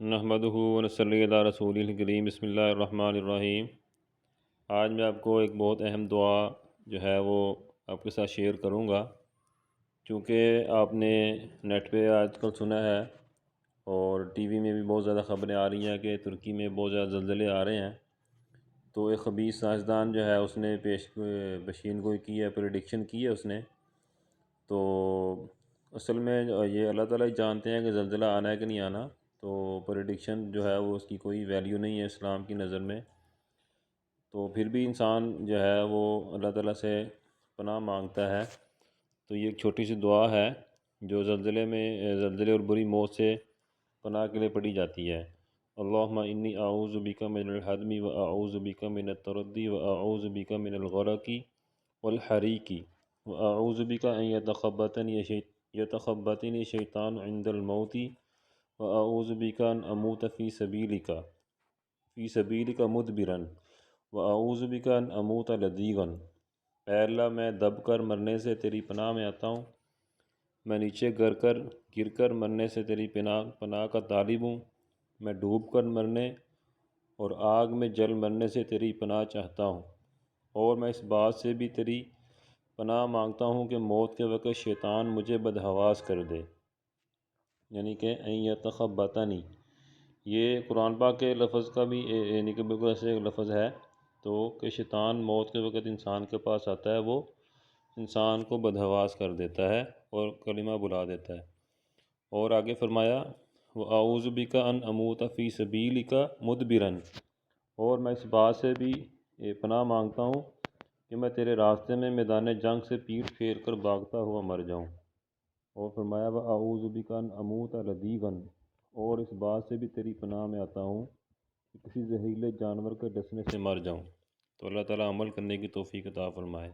نحمدہ ونصلی علی رسول الکریم بسم اللہ الرحمن الرحیم۔ آج میں آپ کو ایک بہت اہم دعا جو ہے وہ آپ کے ساتھ شیئر کروں گا، چونکہ آپ نے نیٹ پہ آج کل سنا ہے اور ٹی وی میں بھی بہت زیادہ خبریں آ رہی ہیں کہ ترکی میں بہت زیادہ زلزلے آ رہے ہیں۔ تو ایک خبیث سائنسدان جو ہے اس نے پیشین گوئی کی ہے، پریڈکشن کی ہے اس نے۔ تو اصل میں یہ اللہ تعالیٰ ہی جانتے ہیں کہ زلزلہ آنا ہے کہ نہیں آنا، تو پریڈکشن جو ہے وہ اس کی کوئی ویلیو نہیں ہے اسلام کی نظر میں۔ تو پھر بھی انسان جو ہے وہ اللہ تعالیٰ سے پناہ مانگتا ہے۔ تو یہ ایک چھوٹی سی دعا ہے جو زلزلے اور بری موت سے پناہ کے لیے پڑھی جاتی ہے۔ اللہم انی اعوذ بک من الہدم و اعوذ بک من التردی و اعوذ بک من الغرق والحریق و اعوذ بک ان یتخبطنی شیطان عند الموت و اعوذ بک ان اموت فی سبیلک مدبرا و اعوذ بک ان اموت لذیذا۔ اے اللہ، میں دب کر مرنے سے تیری پناہ میں آتا ہوں، میں نیچے گر کر مرنے سے تیری پناہ کا طالب ہوں، میں ڈوب کر مرنے اور آگ میں جل مرنے سے تیری پناہ چاہتا ہوں، اور میں اس بات سے بھی تیری پناہ مانگتا ہوں کہ موت کے وقت شیطان مجھے بدحواس کر دے، یعنی کہ ان یتخبطنی۔ یہ قرآن پاک کے لفظ کا بھی یعنی کہ بالکل ایسے ایک لفظ ہے، تو کہ شیطان موت کے وقت انسان کے پاس آتا ہے، وہ انسان کو بدحواس کر دیتا ہے اور کلمہ بلا دیتا ہے۔ اور آگے فرمایا وَأَعُوذُ بِكَ أَنْ أَمُوتَ فِي سَبِيلِكَ مُدْبِرًا، اور میں اس بات سے بھی پناہ مانگتا ہوں کہ میں تیرے راستے میں میدان جنگ سے پیٹھ پھیر کر بھاگتا ہوا مر جاؤں۔ اور فرمایا وَأَعُوذُ بِكَ أَنْ أَمُوتَ لَذِيذًا، اور اس بات سے بھی تیری پناہ میں آتا ہوں کہ کسی زہریلے جانور کے ڈسنے سے مر جاؤں۔ تو اللہ تعالیٰ عمل کرنے کی توفیق عطا فرمائے۔